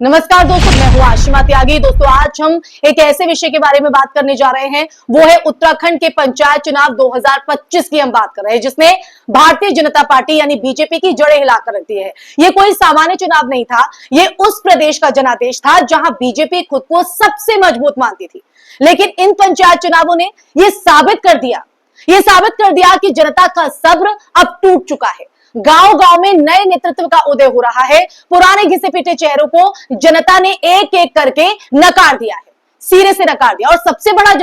नमस्कार दोस्तों, मैं हूं आशिमा त्यागी। दोस्तों, आज हम एक ऐसे विषय के बारे में बात करने जा रहे हैं, वो है उत्तराखंड के पंचायत चुनाव 2025 की हम बात कर रहे हैं, जिसने भारतीय जनता पार्टी यानी बीजेपी की जड़ें हिलाकर रख दी है। ये कोई सामान्य चुनाव नहीं था, ये उस प्रदेश का जनादेश था जहां बीजेपी खुद को सबसे मजबूत मानती थी। लेकिन इन पंचायत चुनावों ने ये साबित कर दिया कि जनता का सब्र अब टूट चुका है। गांव गांव में नए नेतृत्व का उदय हो रहा है। पुराने घिसे पिटे चेहरों को जनता ने एक एक करके नकार दिया है, सिरे से नकार दिया। और सबसे बड़ा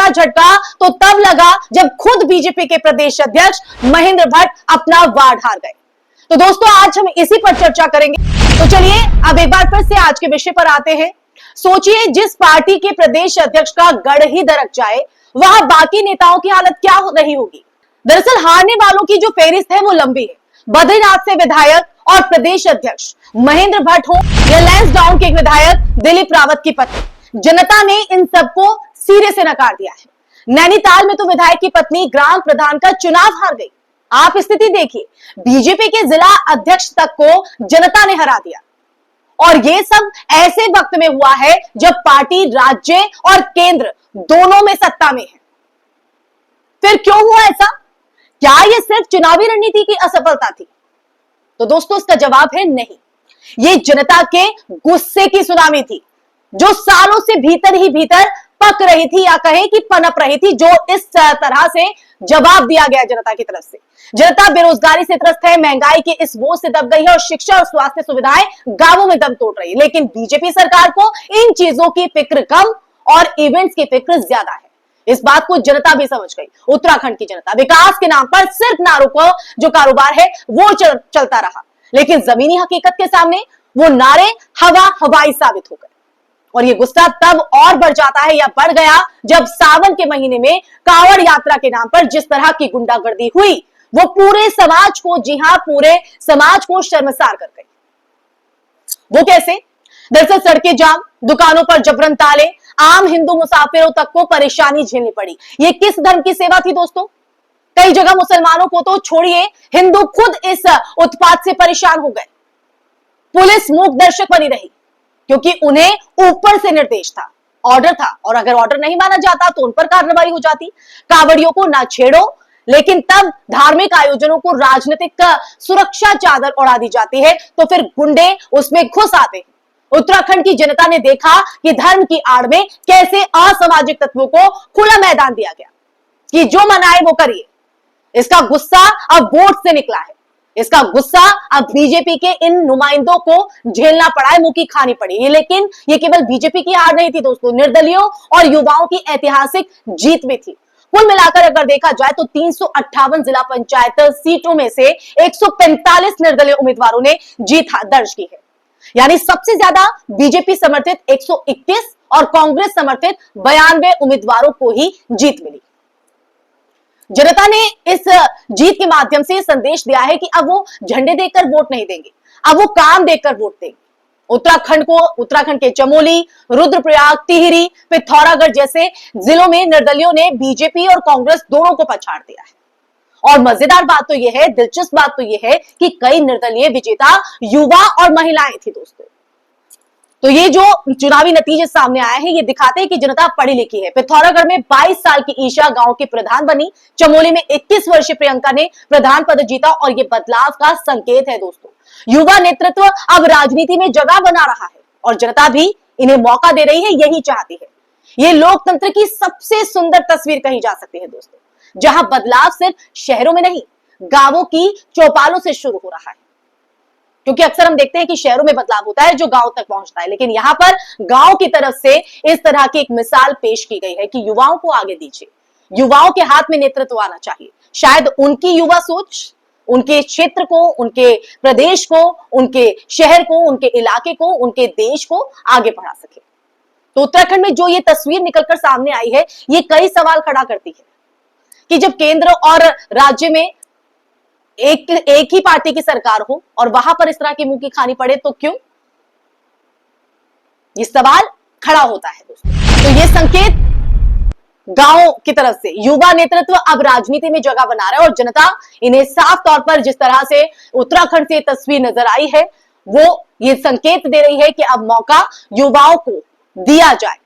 झटका तो तब लगा जब खुद बीजेपी के प्रदेश अध्यक्ष महेंद्र भट्ट अपना वार्ड हार गए। तो दोस्तों, आज हम इसी पर चर्चा करेंगे। तो चलिए अब एक बार फिर से आज के विषय पर आते हैं। सोचिए, जिस पार्टी के प्रदेश अध्यक्ष का गढ़ ही दरक जाए, वहां बाकी नेताओं की हालत क्या रही होगी। दरअसल हारने वालों की जो फेहरिस्त है वो लंबी है। बद्रीनाथ से विधायक और प्रदेश अध्यक्ष महेंद्र भट्ट हो या लैंसडाउन के एक विधायक दिलीप रावत की पत्नी, जनता ने इन सबको सिरे से नकार दिया है। नैनीताल में तो विधायक की पत्नी ग्राम प्रधान का चुनाव हार गई। आप स्थिति देखिए, बीजेपी के जिला अध्यक्ष तक को जनता ने हरा दिया। और ये सब ऐसे वक्त में हुआ है जब पार्टी राज्य और केंद्र दोनों में सत्ता में है। फिर क्यों हुआ ऐसा? क्या यह सिर्फ चुनावी रणनीति की असफलता थी? तो दोस्तों, इसका जवाब है नहीं। ये जनता के गुस्से की सुनामी थी, जो सालों से भीतर ही भीतर पक रही थी, या कहें कि पनप रही थी, जो इस तरह से जवाब दिया गया जनता की तरफ से। जनता बेरोजगारी से त्रस्त है, महंगाई के इस बोझ से दब गई है और शिक्षा और स्वास्थ्य सुविधाएं गांवों में दम तोड़ रही है। लेकिन बीजेपी सरकार को इन चीजों की फिक्र कम और इवेंट्स की फिक्र ज्यादा है। इस बात को जनता भी समझ गई। उत्तराखंड की जनता विकास के नाम पर सिर्फ नारों को जो कारोबार है वो चलता रहा, लेकिन जमीनी हकीकत के सामने वो नारे हवाई साबित हो गए। और ये गुस्सा तब और बढ़ जाता है या बढ़ गया जब सावन के महीने में कांवड़ यात्रा के नाम पर जिस तरह की गुंडागर्दी हुई, वो पूरे समाज को, जी हां, पूरे समाज को शर्मसार कर गई। वो कैसे? दरअसल सड़कें जाम, दुकानों पर जबरन ताले, आम हिंदू मुसाफिरों तक को परेशानी झेलनी पड़ी। ये किस धर्म की सेवा थी दोस्तों? कई जगह मुसलमानों को तो छोड़िए, हिंदू खुद इस उत्पात से परेशान हो गए। पुलिस मूक दर्शक बनी रही, क्योंकि उन्हें ऊपर से निर्देश था, ऑर्डर था, और अगर ऑर्डर नहीं माना जाता तो उन पर कार्रवाई हो जाती। कांवड़ियों को ना छेड़ो, लेकिन तब धार्मिक आयोजनों को राजनीतिक सुरक्षा चादर उड़ा दी जाती है, तो फिर गुंडे उसमें घुस आते हैं। उत्तराखंड की जनता ने देखा कि धर्म की आड़ में कैसे असामाजिक तत्वों को खुला मैदान दिया गया कि जो मनाए वो करिए। इसका गुस्सा अब वोट से निकला है। इसका गुस्सा अब बीजेपी के इन नुमाइंदों को झेलना पड़ा है, मुंह की खानी पड़ी है। लेकिन ये केवल बीजेपी की हार नहीं थी दोस्तों, निर्दलियों और युवाओं की ऐतिहासिक जीत भी थी। कुल मिलाकर अगर देखा जाए तो 358 जिला पंचायत सीटों में से 145 निर्दलीय उम्मीदवारों ने जीत दर्ज की है। यानी सबसे ज्यादा बीजेपी समर्थित 121 और कांग्रेस समर्थित 92 उम्मीदवारों को ही जीत मिली। जनता ने इस जीत के माध्यम से संदेश दिया है कि अब वो झंडे देखकर वोट नहीं देंगे, अब वो काम देखकर वोट देंगे। उत्तराखंड के चमोली, रुद्रप्रयाग, टिहरी, पिथौरागढ़ जैसे जिलों में निर्दलियों ने बीजेपी और कांग्रेस दोनों को पछाड़ दिया है। और मजेदार बात तो यह है, दिलचस्प बात तो यह है कि कई निर्दलीय विजेता युवा और महिलाएं थी दोस्तों। तो ये जो चुनावी नतीजे सामने आए हैं, ये दिखाते हैं कि जनता पढ़ी लिखी है। पिथौरागढ़ में 22 साल की ईशा गांव की प्रधान बनी। चमोली में 21 वर्षीय प्रियंका ने प्रधान पद जीता, और ये बदलाव का संकेत है दोस्तों। युवा नेतृत्व अब राजनीति में जगह बना रहा है, और जनता भी इन्हें मौका दे रही है, यही चाहती है। ये लोकतंत्र की सबसे सुंदर तस्वीर कही जा सकती है दोस्तों, जहां बदलाव सिर्फ शहरों में नहीं, गांवों की चौपालों से शुरू हो रहा है। क्योंकि अक्सर हम देखते हैं कि शहरों में बदलाव होता है जो गांव तक पहुंचता है, लेकिन यहां पर गांव की तरफ से इस तरह की एक मिसाल पेश की गई है कि युवाओं को आगे दीजिए, युवाओं के हाथ में नेतृत्व आना चाहिए। शायद उनकी युवा सोच उनके क्षेत्र को, उनके प्रदेश को, उनके शहर को, उनके इलाके को, उनके देश को आगे बढ़ा सके। तो उत्तराखंड में जो ये तस्वीर निकलकर सामने आई है, ये कई सवाल खड़ा करती है कि जब केंद्र और राज्य में एक ही पार्टी की सरकार हो और वहां पर इस तरह की मुंह की खानी पड़े, तो क्यों? ये सवाल खड़ा होता है दोस्तों। तो ये संकेत गांव की तरफ से युवा नेतृत्व अब राजनीति में जगह बना रहा है, और जनता इन्हें साफ तौर पर जिस तरह से उत्तराखंड से तस्वीर नजर आई है, वो ये संकेत दे रही है कि अब मौका युवाओं को दिया जाए।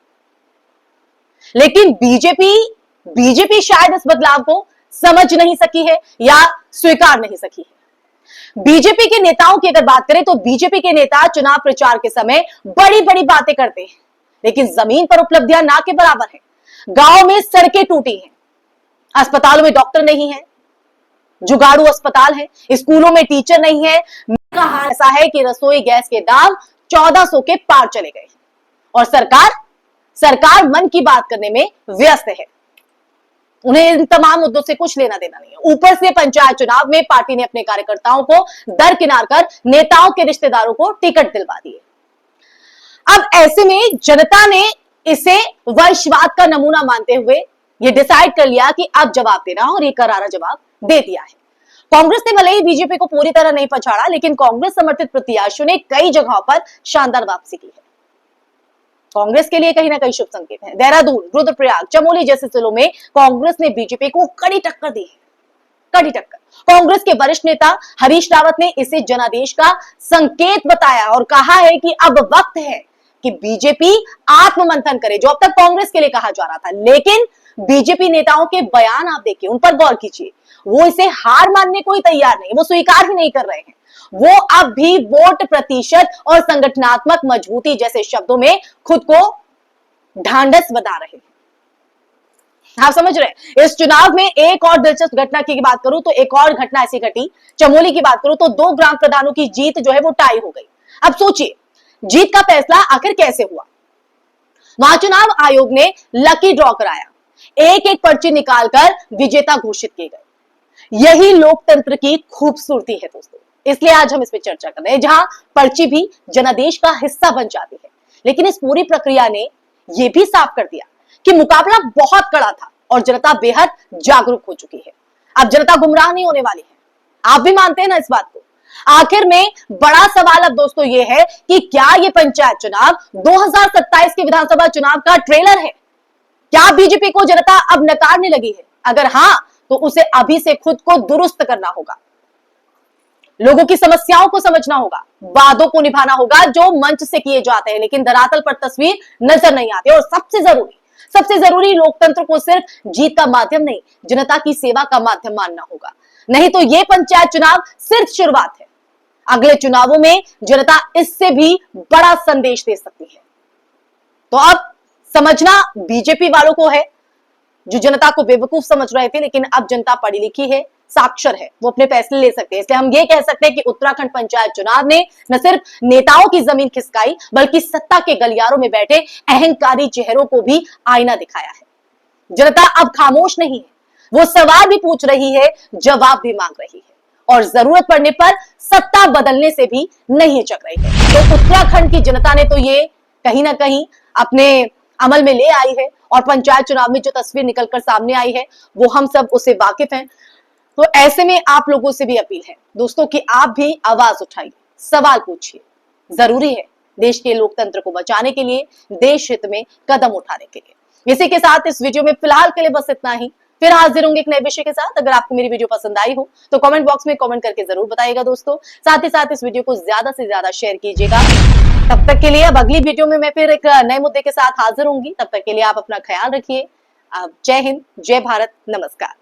लेकिन बीजेपी शायद इस बदलाव को समझ नहीं सकी है या स्वीकार नहीं सकी है। बीजेपी के नेताओं की अगर बात करें तो बीजेपी के नेता चुनाव प्रचार के समय बड़ी बड़ी बातें करते हैं, लेकिन जमीन पर उपलब्धियां ना के बराबर है। गांव में सड़कें टूटी हैं, अस्पतालों में डॉक्टर नहीं है, जुगाड़ू अस्पताल है, स्कूलों में टीचर नहीं है। का हाल ऐसा है कि रसोई गैस के दाम 1400 के पार चले गए और सरकार मन की बात करने में व्यस्त है। उन्हें इन तमाम मुद्दों से कुछ लेना देना नहीं है। ऊपर से पंचायत चुनाव में पार्टी ने अपने कार्यकर्ताओं को दरकिनार कर नेताओं के रिश्तेदारों को टिकट दिलवा दिए। अब ऐसे में जनता ने इसे वंशवाद का नमूना मानते हुए ये डिसाइड कर लिया कि अब जवाब देना, और ये करारा जवाब दे दिया है। कांग्रेस ने भले ही बीजेपी को पूरी तरह नहीं पछाड़ा, लेकिन कांग्रेस समर्थित प्रत्याशियों ने कई जगहों पर शानदार वापसी की है। कांग्रेस के लिए कहीं ना कहीं शुभ संकेत है। देहरादून, रुद्रप्रयाग, चमोली जैसे जिलों में कांग्रेस ने बीजेपी को कड़ी टक्कर दी है, कड़ी टक्कर। कांग्रेस के वरिष्ठ नेता हरीश रावत ने इसे जनादेश का संकेत बताया और कहा है कि अब वक्त है कि बीजेपी आत्ममंथन करे, जो अब तक कांग्रेस के लिए कहा जा रहा था। लेकिन बीजेपी नेताओं के बयान आप देखिए, उन पर गौर कीजिए, वो इसे हार मानने को ही तैयार नहीं, वो स्वीकार ही नहीं कर रहे हैं। वो अब भी वोट प्रतिशत और संगठनात्मक मजबूती जैसे शब्दों में खुद को ढांढस बता रहे हैं। आप समझ रहे हैं? इस चुनाव में एक और दिलचस्प घटना की बात करूं तो एक और घटना ऐसी घटी, चमोली की बात करूं तो 2 ग्राम प्रधानों की जीत जो है वो टाई हो गई। अब सोचिए, जीत का फैसला आखिर कैसे हुआ? वहां चुनाव आयोग ने लकी ड्रॉ कराया, एक एक पर्ची निकालकर विजेता घोषित किए गए। यही लोकतंत्र की खूबसूरती है दोस्तों। इसलिए आज हम इस पर चर्चा कर रहे हैं, जहां पर्ची भी जनादेश का हिस्सा बन जाती है। लेकिन इस पूरी प्रक्रिया ने यह भी साफ कर दिया कि मुकाबला बहुत कड़ा था और जनता बेहद जागरूक हो चुकी है। अब जनता गुमराह नहीं होने वाली है। आप भी मानते हैं ना इस बात को? आखिर में बड़ा सवाल अब दोस्तों ये है कि क्या ये पंचायत चुनाव 2027 के विधानसभा चुनाव का ट्रेलर है? क्या बीजेपी को जनता अब नकारने लगी है? अगर हां, तो उसे अभी से खुद को दुरुस्त करना होगा, लोगों की समस्याओं को समझना होगा, वादों को निभाना होगा जो मंच से किए जाते हैं लेकिन धरातल पर तस्वीर नजर नहीं आती। और सबसे जरूरी लोकतंत्र को सिर्फ जीत का माध्यम नहीं, जनता की सेवा का माध्यम मानना होगा। नहीं तो ये पंचायत चुनाव सिर्फ शुरुआत है। अगले चुनावों में जनता इससे भी बड़ा संदेश दे सकती है। तो अब समझना बीजेपी वालों को है, जो जनता को बेवकूफ समझ रहे थे, लेकिन अब जनता पढ़ी लिखी है, साक्षर है, वो अपने फैसले ले सकते हैं। इसलिए हम ये कह सकते हैं कि उत्तराखंड पंचायत चुनाव ने न सिर्फ नेताओं की जमीन खिसकाई, बल्कि सत्ता के गलियारों में बैठे अहंकारी चेहरों को भी आईना दिखाया है। जनता अब खामोश नहीं है, वो सवाल भी पूछ रही है, जवाब भी मांग रही है, और जरूरत पड़ने पर सत्ता बदलने से भी नहीं हिचक रही है। तो उत्तराखंड की जनता ने तो ये कहीं ना कहीं अपने अमल में ले आई है, और पंचायत चुनाव में जो तस्वीर निकलकर सामने आई है वो हम सब उससे वाकिफ हैं। तो ऐसे में आप लोगों से भी अपील है दोस्तों कि आप भी आवाज उठाइए, सवाल पूछिए। जरूरी है देश के लोकतंत्र को बचाने के लिए, देश हित में कदम उठाने के लिए। इसी के साथ इस वीडियो में फिलहाल के लिए बस इतना ही। फिर हाजिर होंगे एक नए विषय के साथ। अगर आपको मेरी वीडियो पसंद आई हो तो कमेंट बॉक्स में कमेंट करके जरूर बताइएगा दोस्तों। साथ ही साथ इस वीडियो को ज्यादा से ज्यादा शेयर कीजिएगा। तब तक के लिए अब अगली वीडियो में मैं फिर एक नए मुद्दे के साथ हाजिर होंगी। तब तक के लिए आप अपना ख्याल रखिए। जय हिंद, जय भारत, नमस्कार।